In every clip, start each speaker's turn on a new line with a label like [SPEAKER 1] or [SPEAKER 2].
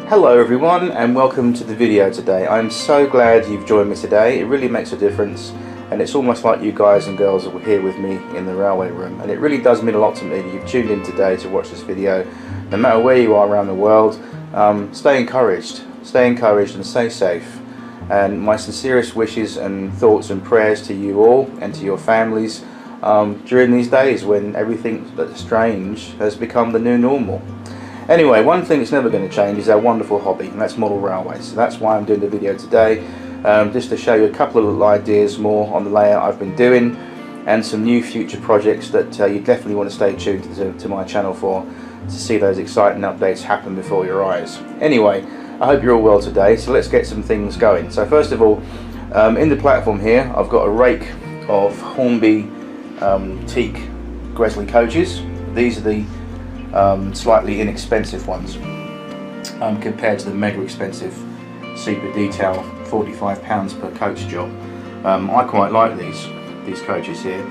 [SPEAKER 1] Hello everyone and welcome to the video today. I'm so glad you've joined me today. It really makes a difference and it's almost like you guys and girls are here with me in the railway room, and it really does mean a lot to me that you've tuned in today to watch this video. No matter where you are around the world, stay encouraged and stay safe. And my sincerest wishes and thoughts and prayers to you all and to your families during these days when everything that's strange has become the new normal. Anyway, one thing that's never going to change is our wonderful hobby, and that's model railways. So that's why I'm doing the video today, just to show you a couple of little ideas more on the layout I've been doing and some new future projects that you definitely want to stay tuned to my channel for, to see those exciting updates happen before your eyes. Anyway, I hope you're all well today, so let's get some things going. So first of all, in the platform here I've got a rake of Hornby teak Gresley coaches. These are the slightly inexpensive ones compared to the mega expensive super detail £45 per coach job. I quite like these coaches here.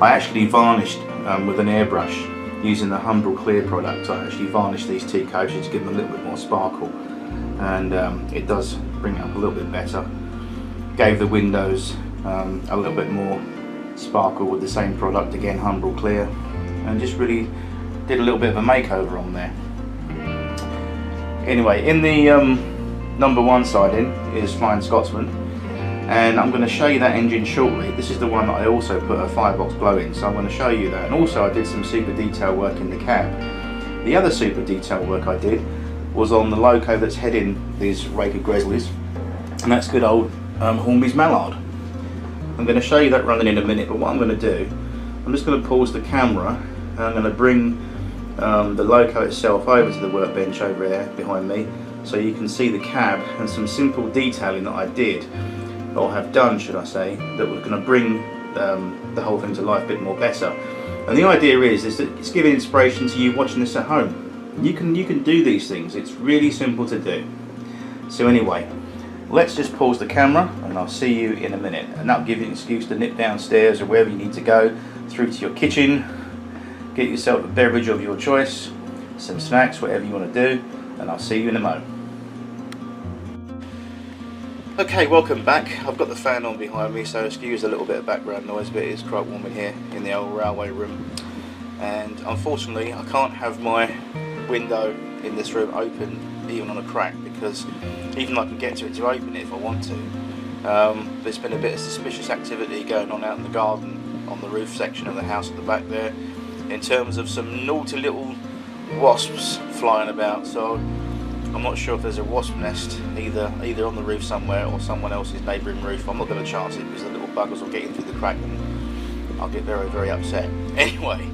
[SPEAKER 1] I actually varnished with an airbrush using the Humbrol Clear product. I actually varnished these teak coaches to give them a little bit more sparkle, and it does bring it up a little bit better. Gave the windows a little bit more sparkle with the same product, again Humbrol Clear, and just really did a little bit of a makeover on there. Anyway, in the number one siding is Flying Scotsman, and I'm going to show you that engine shortly. This is the one that I also put a firebox glow in, so I'm going to show you that. And also I did some super detail work in the cab. The other super detail work I did was on the loco that's heading these rated Gresleys, and that's good old Hornby's Mallard. I'm going to show you that running in a minute, but what I'm going to do, I'm just going to pause the camera and I'm going to bring the loco itself over to the workbench over there behind me, so you can see the cab and some simple detailing that I did, or have done should I say, that was going to bring the whole thing to life a bit more better. And the idea is that it's giving inspiration to you watching this at home. You can do these things. It's really simple to do. So anyway, let's just pause the camera and I'll see you in a minute, and that'll give you an excuse to nip downstairs or wherever you need to go, through to your kitchen. Get yourself a beverage of your choice, some snacks, whatever you want to do, and I'll see you in a moment. Okay, welcome back. I've got the fan on behind me, so excuse a little bit of background noise, but it is quite warm in here in the old railway room. And unfortunately I can't have my window in this room open even on a crack, because even though I can get to it to open it if I want to, there's been a bit of suspicious activity going on out in the garden on the roof section of the house at the back there, in terms of some naughty little wasps flying about. So I'm not sure if there's a wasp nest either on the roof somewhere or someone else's neighbouring roof. I'm not going to chance it because the little buggers will get in through the crack and I'll get very, very upset. Anyway,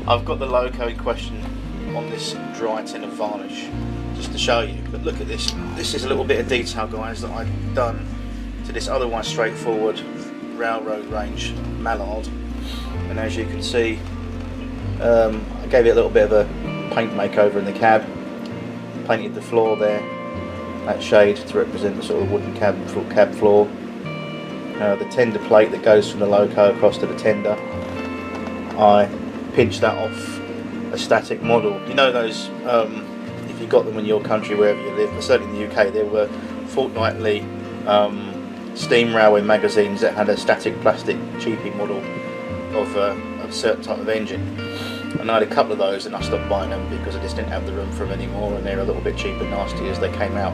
[SPEAKER 1] I've got the loco in question on this dry tin of varnish just to show you. But look at this. This is a little bit of detail, guys, that I've done to this otherwise straightforward railroad range Mallard. And as you can see, I gave it a little bit of a paint makeover in the cab, painted the floor there, that shade to represent the sort of wooden cab floor. The tender plate that goes from the loco across to the tender, I pinched that off a static model. You know those, if you got them in your country wherever you live, but certainly in the UK, there were fortnightly steam railway magazines that had a static plastic cheapy model of a certain type of engine. And I had a couple of those and I stopped buying them because I just didn't have the room for them anymore, and they're a little bit cheap and nasty as they came out.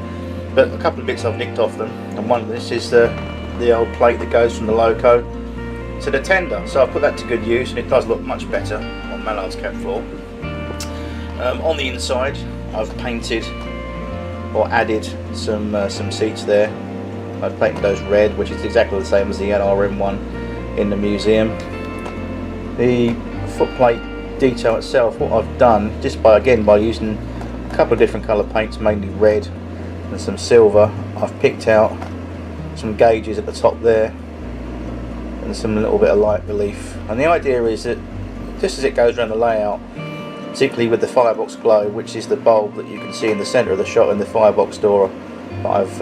[SPEAKER 1] But a couple of bits I've nicked off them, and one of this is the old plate that goes from the loco to the tender. So I've put that to good use, and it does look much better on Mallard's cab floor. On the inside I've painted or added some seats there. I've painted those red, which is exactly the same as the NRM one in the museum. The footplate detail itself, what I've done, just by using a couple of different colour paints, mainly red and some silver, I've picked out some gauges at the top there and some little bit of light relief. And the idea is that just as it goes around the layout, particularly with the firebox glow, which is the bulb that you can see in the centre of the shot in the firebox door, I've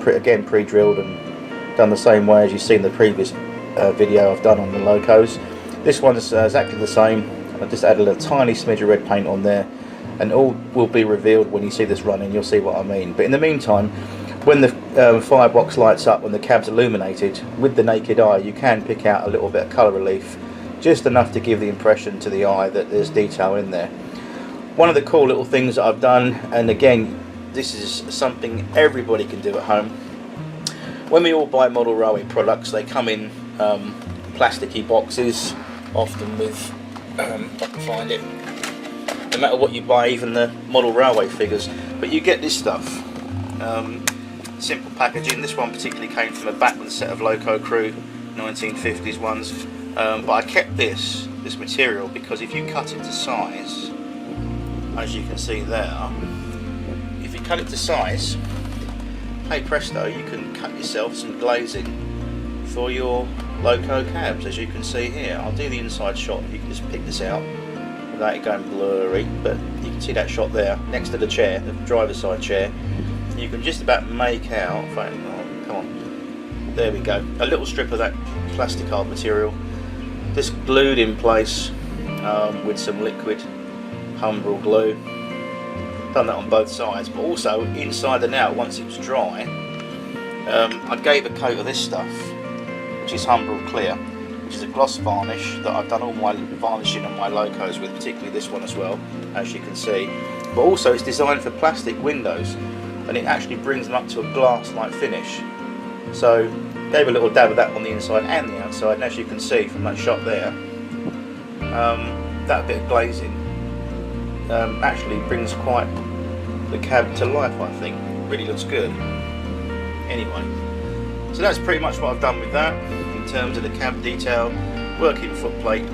[SPEAKER 1] again pre-drilled and done the same way as you've seen the previous video I've done on the locos. This one is exactly the same. I just added a tiny smidge of red paint on there and all will be revealed when you see this running. You'll see what I mean. But in the meantime, when the firebox lights up, when the cab's illuminated, with the naked eye you can pick out a little bit of colour relief, just enough to give the impression to the eye that there's detail in there. One of the cool little things that I've done, and again this is something everybody can do at home, when we all buy model railway products, they come in plasticky boxes, often with, if I can find it, no matter what you buy, even the model railway figures, but you get this stuff. Simple packaging. This one particularly came from a backward set of Loco Crew 1950s ones, but I kept this material because if you cut it to size, as you can see there, if you cut it to size, hey presto, you can cut yourself some glazing for your Loco cabs, as you can see here. I'll do the inside shot, you can just pick this out without it going blurry, but you can see that shot there next to the chair, the driver's side chair. You can just about make out, oh, come on, there we go, a little strip of that plastic hard material, just glued in place with some liquid Humbrol glue. Done that on both sides, but also inside and out once it was dry. I gave a coat of this stuff, which is Humbrol Clear, which is a gloss varnish that I've done all my varnishing on my Locos with, particularly this one as well, as you can see. But also it's designed for plastic windows, and it actually brings them up to a glass-like finish. So gave a little dab of that on the inside and the outside, and as you can see from that shot there, that bit of glazing actually brings quite the cab to life, I think. Really looks good. Anyway, so that's pretty much what I've done with that in terms of the cab detail, working footplate,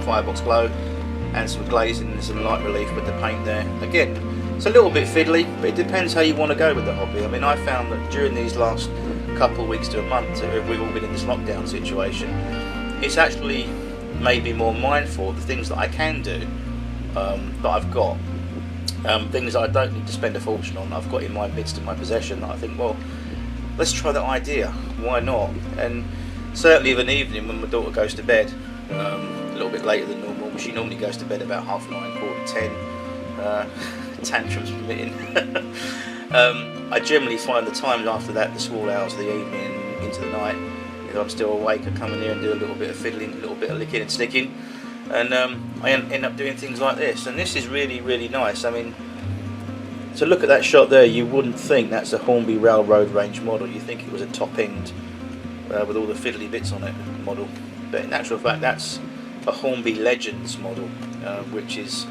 [SPEAKER 1] firebox glow, and some glazing and some light relief with the paint there. Again, it's a little bit fiddly, but it depends how you want to go with the hobby. I mean, I found that during these last couple of weeks to a month, we've all been in this lockdown situation, it's actually made me more mindful of the things that I can do, that I've got, things that I don't need to spend a fortune on, I've got in my midst, in my possession, that I think, well, let's try that idea, why not? And certainly of an evening when my daughter goes to bed, a little bit later than normal, she normally goes to bed about 9:30, 10, tantrums permitting. I generally find the times after that, the small hours of the evening into the night, if I'm still awake, I come in here and do a little bit of fiddling, a little bit of licking and sticking, and I end up doing things like this. And this is really, really nice. I mean, to look at that shot there, you wouldn't think that's a Hornby Railroad Range model. You think it was a top end with all the fiddly bits on it model, but in actual fact that's a Hornby Legends model, which is,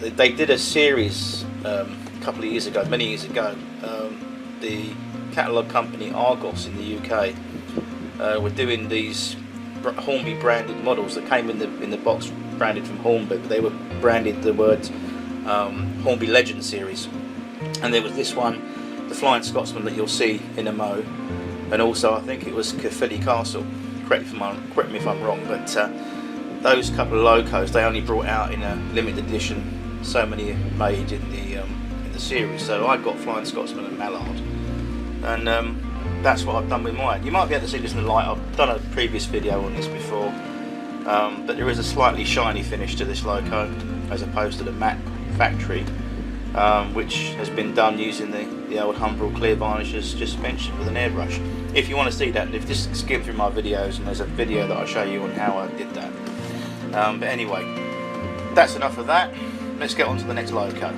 [SPEAKER 1] they did a series a couple of years ago, many years ago. The catalogue company Argos in the UK were doing these Hornby branded models that came in the box branded from Hornby, but they were branded the word Hornby Legend series. And there was this one, the Flying Scotsman, that you'll see in a mo, and also I think it was Caerphilly Castle. Correct me if I'm wrong, but those couple of Locos, they only brought out in a limited edition, so many made in the series. So I got Flying Scotsman and Mallard, and that's what I've done with mine. You might be able to see this in the light. I've done a previous video on this before, but there is a slightly shiny finish to this Loco as opposed to the matte factory, which has been done using the old Humbrol clear varnishes just mentioned with an airbrush. If you want to see that, if just skim through my videos, and there's a video that I'll show you on how I did that. But anyway, that's enough of that. Let's get on to the next Loco.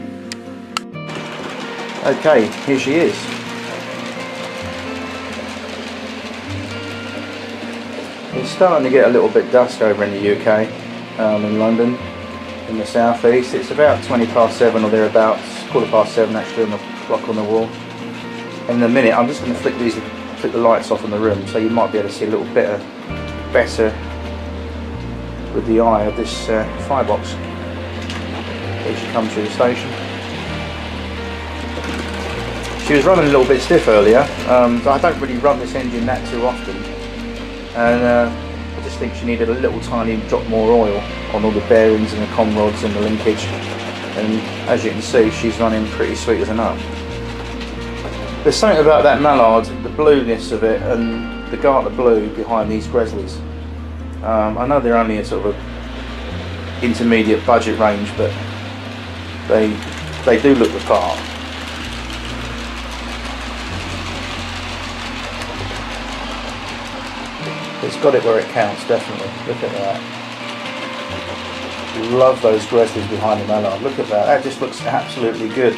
[SPEAKER 1] Okay, here she is. It's starting to get a little bit dusk over in the UK, in London, in the southeast. It's about 7:20 or thereabouts, 7:15 actually on the clock on the wall. In a minute, I'm just going to flick the lights off in the room, so you might be able to see a little bit better with the eye of this firebox as you come through the station. She was running a little bit stiff earlier, so I don't really run this engine that too often, and I just think she needed a little tiny drop more oil on all the bearings and the com rods and the linkage, and as you can see, she's running pretty sweet as a nut. There's something about that Mallard, the blueness of it, and the Garter blue behind these Gresleys. I know they're only a sort of intermediate budget range, but they do look the part. It's got it where it counts, definitely. Look at that. Love those grizzlies behind the Mallard. Look at that. That just looks absolutely good.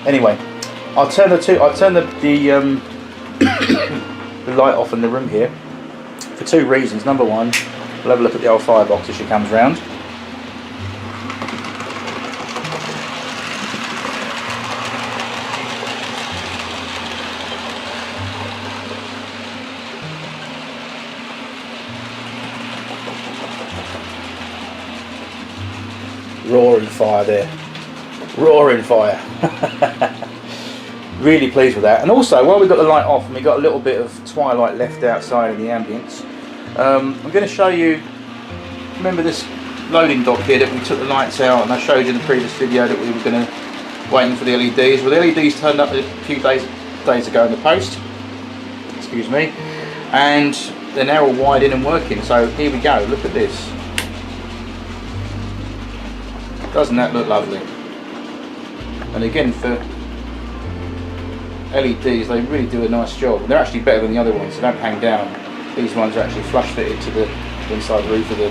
[SPEAKER 1] Anyway, I'll turn the the light off in the room here for two reasons. Number one, we'll have a look at the old firebox as she comes round. Roaring fire there, roaring fire. Really pleased with that. And also, while we've got the light off and we've got a little bit of twilight left outside in the ambience, I'm going to show you, remember this loading dock here that we took the lights out, and I showed you in the previous video that we were going to waiting for the LEDs. Well, the LEDs turned up a few days ago in the post, excuse me, and they're now all wired in and working. So here we go, look at this. Doesn't that look lovely? And again, for LEDs, they really do a nice job. They're actually better than the other ones. They don't hang down. These ones are actually flush fitted to the inside roof of the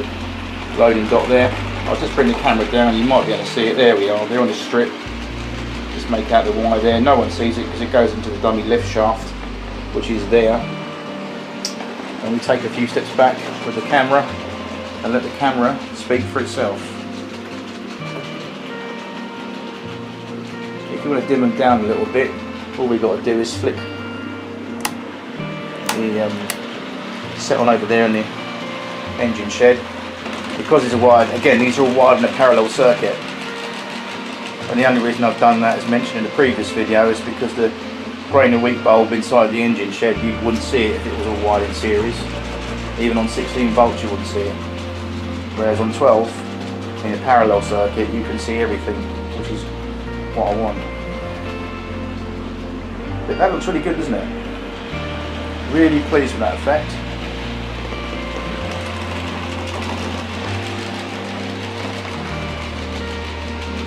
[SPEAKER 1] loading dock there. I'll just bring the camera down. You might be able to see it. There we are. They're on the strip. Just make out the wire there. No one sees it because it goes into the dummy lift shaft, which is there. And we take a few steps back with the camera and let the camera speak for itself. If you want to dim them down a little bit, all we've got to do is flick the set on over there in the engine shed. Because it's a wired, again, these are all wired in a parallel circuit, and the only reason I've done that, as mentioned in the previous video, is because the grain of wheat bulb inside the engine shed, you wouldn't see it if it was all wired in series. Even on 16 volts you wouldn't see it, whereas on 12 in a parallel circuit you can see everything, which is what I want. But that looks really good, doesn't it? Really pleased with that effect.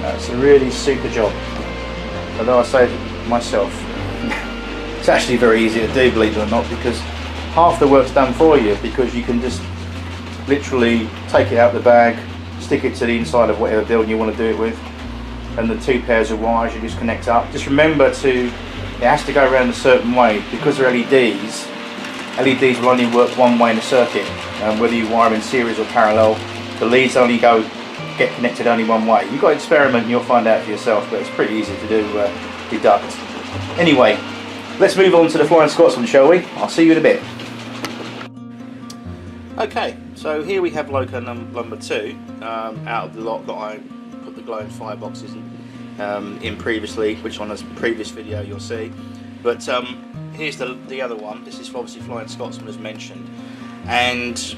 [SPEAKER 1] That's a really super job. Although I say it myself, it's actually very easy to do, believe it or not, because half the work's done for you, because you can just literally take it out the bag, stick it to the inside of whatever building you want to do it with, and the two pairs of wires you just connect up. Just remember it has to go around a certain way, because they're LEDs. LEDs will only work one way in a circuit, whether you wire in series or parallel. The leads only get connected only one way. You've got to experiment and you'll find out for yourself, but it's pretty easy to do, deduct. Anyway, let's move on to the Flying Scotsman, shall we? I'll see you in a bit. Okay, so here we have loco number 2 out of the lot that I put the glowing fireboxes in previously, which on a previous video you'll see. But here's the other one. This is obviously Flying Scotsman as mentioned, and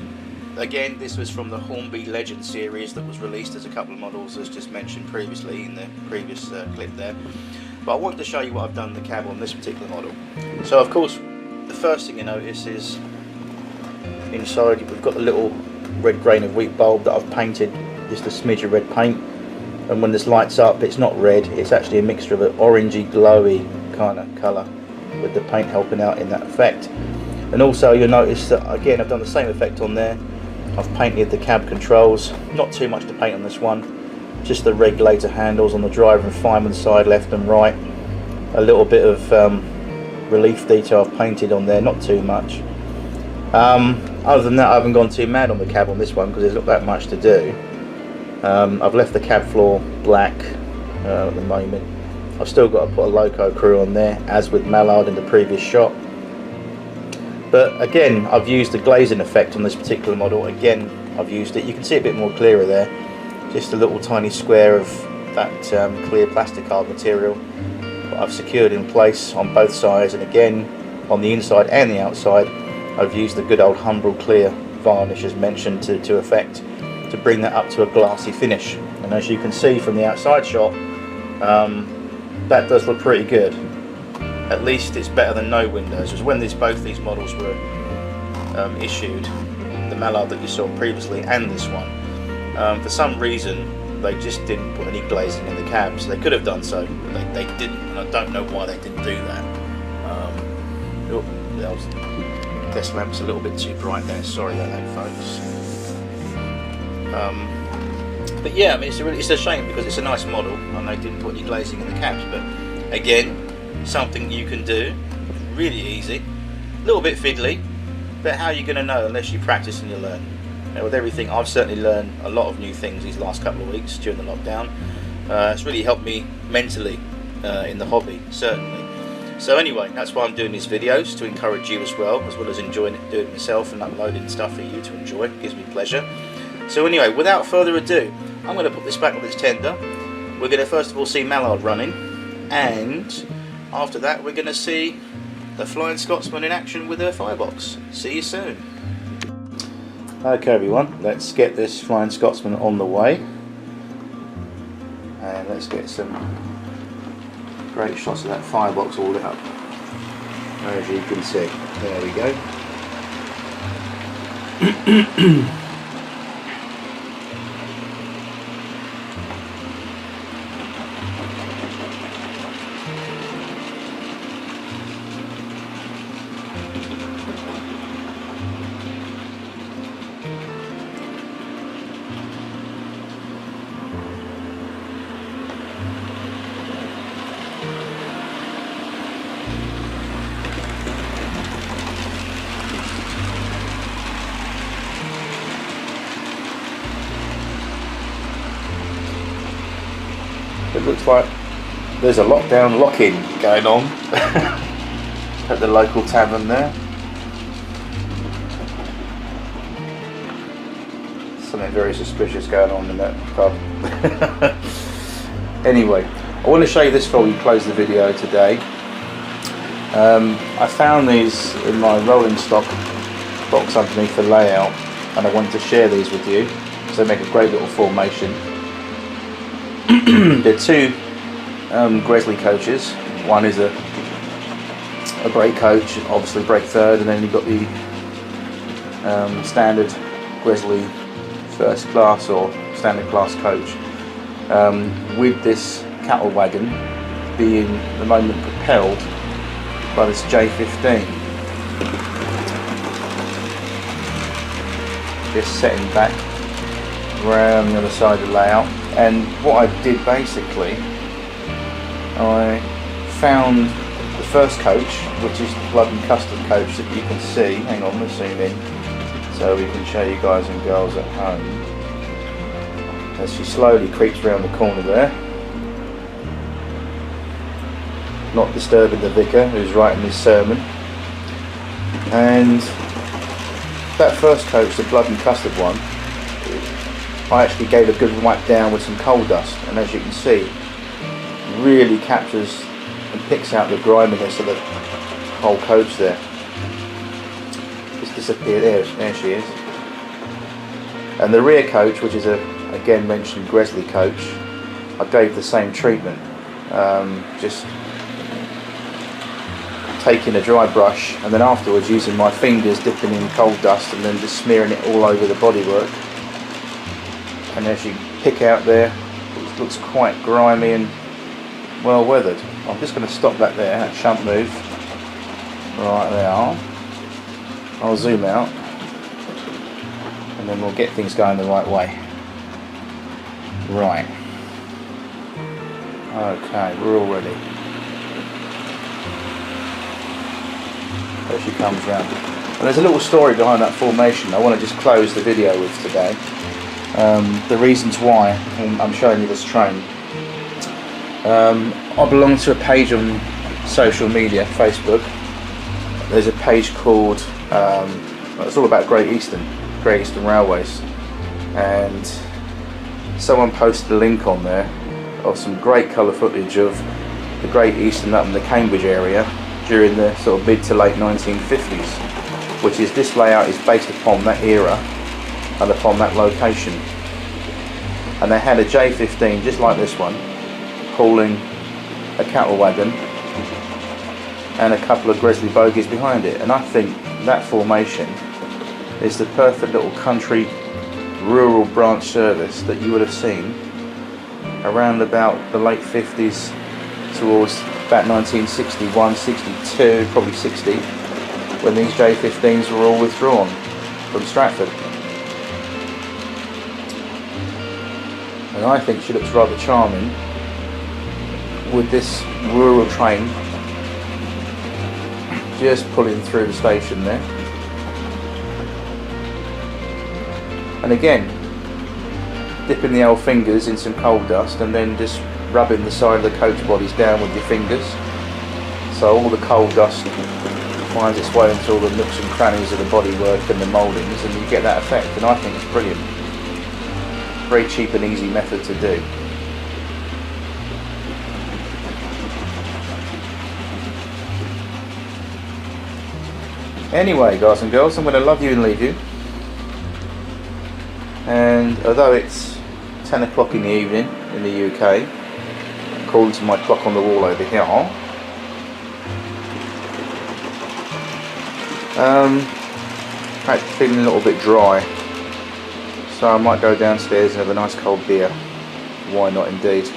[SPEAKER 1] again this was from the Hornby Legend series that was released as a couple of models as just mentioned previously in the previous clip there. But I wanted to show you what I've done in the cab on this particular model. So of course the first thing you notice is inside we've got the little red grain of wheat bulb that I've painted just a smidge of red paint, and when this lights up it's not red, it's actually a mixture of an orangey glowy kind of colour, with the paint helping out in that effect. And also you'll notice that again I've done the same effect on there. I've painted the cab controls, not too much to paint on this one, just the regulator handles on the driver and fireman side left and right. A little bit of relief detail I've painted on there, not too much. Other than that I haven't gone too mad on the cab on this one because there's not that much to do. I've left the cab floor black at the moment. I've still got to put a loco crew on there as with Mallard in the previous shot. But again I've used the glazing effect on this particular model. Again I've used it, you can see a bit more clearer there, just a little tiny square of that clear plastic card material that I've secured in place on both sides, and again on the inside and the outside I've used the good old Humbrol clear varnish as mentioned to effect to bring that up to a glassy finish. And as you can see from the outside shot, that does look pretty good. At least it's better than no windows, because when both these models were issued, the Mallard that you saw previously and this one, for some reason They just didn't put any glazing in the cabs. They could have done so, but they didn't, and I don't know why they didn't do that. Oh, that was, test lamp's a little bit too bright there. Sorry about that, folks. But yeah, I mean, it's a shame because it's a nice model, and they didn't put any glazing in the cabs. But again, something you can do, really easy, a little bit fiddly, but how are you going to know unless you practice and you learn? With everything, I've certainly learned a lot of new things these last couple of weeks during the lockdown. It's really helped me mentally in the hobby, certainly. So anyway, that's why I'm doing these videos, to encourage you as well as enjoying it, doing it myself and uploading stuff for you to enjoy. It gives me pleasure. So anyway, without further ado, I'm going to put this back on its tender. We're going to first of all see Mallard running, and after that we're going to see the Flying Scotsman in action with her firebox. See you soon. Okay everyone, let's get this Flying Scotsman on the way, and let's get some great shots of that firebox all lit up. As you can see, there we go. It looks like there's a lockdown lock-in going on at the local tavern there. Something very suspicious going on in that pub. Anyway, I want to show you this before we close the video today. I found these in my rolling stock box underneath the layout, and I wanted to share these with you because they make a great little formation. They're two Gresley coaches. One is a brake coach, obviously brake third, and then you've got the standard Gresley first class or standard class coach, with this cattle wagon being at the moment propelled by this J15. Just setting back around the other side of the layout. And what I did basically, I found the first coach, which is the Blood and Custard coach that you can see. Hang on, let's zoom in so we can show you guys and girls at home. As she slowly creeps around the corner there, not disturbing the vicar who's writing his sermon. And that first coach, the Blood and Custard one, I actually gave a good wipe down with some coal dust, and as you can see, really captures and picks out the griminess of the whole coach there. Just disappeared. There she is. And the rear coach, which is a again mentioned Gresley coach, I gave the same treatment. Just taking a dry brush and then afterwards using my fingers dipping in coal dust and then just smearing it all over the bodywork. And as you pick out there, it looks quite grimy and well weathered. I'm just going to stop that there, that shunt move. Right, there are. I'll zoom out and then we'll get things going the right way. Right. Okay, we're all ready. There she comes round. And there's a little story behind that formation I want to just close the video with today. The reasons why I'm showing you this train. I belong to a page on social media, Facebook. There's a page called, it's all about Great Eastern Railways, and someone posted a link on there of some great colour footage of the Great Eastern up in the Cambridge area during the sort of mid to late 1950s, which is, this layout is based upon that era and upon that location. And they had a J15 just like this one pulling a cattle wagon and a couple of Gresley bogies behind it, and I think that formation is the perfect little country rural branch service that you would have seen around about the late 50s towards about 1961, 62, probably 60, when these J15s were all withdrawn from Stratford. And I think she looks rather charming with this rural train just pulling through the station there. And again, dipping the old fingers in some coal dust and then just rubbing the side of the coach bodies down with your fingers, so all the coal dust finds its way into all the nooks and crannies of the bodywork and the mouldings, and you get that effect. And I think it's brilliant. Very cheap and easy method to do. Anyway, guys and girls, I'm going to love you and leave you. And although it's 10 o'clock in the evening in the UK, according to my clock on the wall over here, I'm feeling a little bit dry, so I might go downstairs and have a nice cold beer. Why not indeed?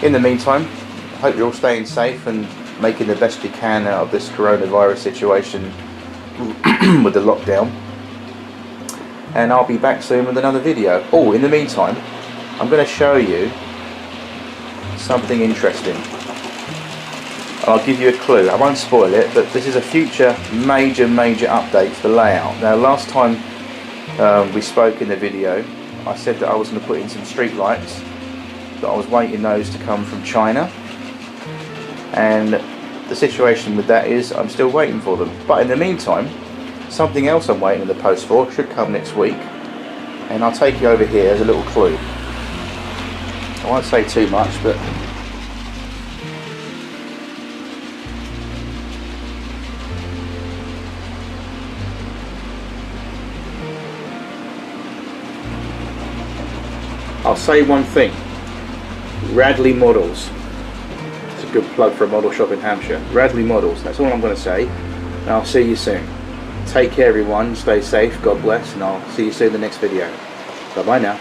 [SPEAKER 1] In the meantime, I hope you're all staying safe and making the best you can out of this coronavirus situation with the lockdown. And I'll be back soon with another video. Oh, in the meantime, I'm going to show you something interesting. I'll give you a clue. I won't spoil it, but this is a future major update to the layout. Now, last time we spoke in the video, I said that I was going to put in some street lights, but I was waiting those to come from China. And the situation with that is I'm still waiting for them. But in the meantime, something else I'm waiting in the post for should come next week, and I'll take you over here as a little clue. I won't say too much, but I'll say one thing. Radley Models. It's a good plug for a model shop in Hampshire. Radley Models, that's all I'm going to say. And I'll see you soon. Take care everyone, stay safe, God bless, and I'll see you soon in the next video. Bye bye now.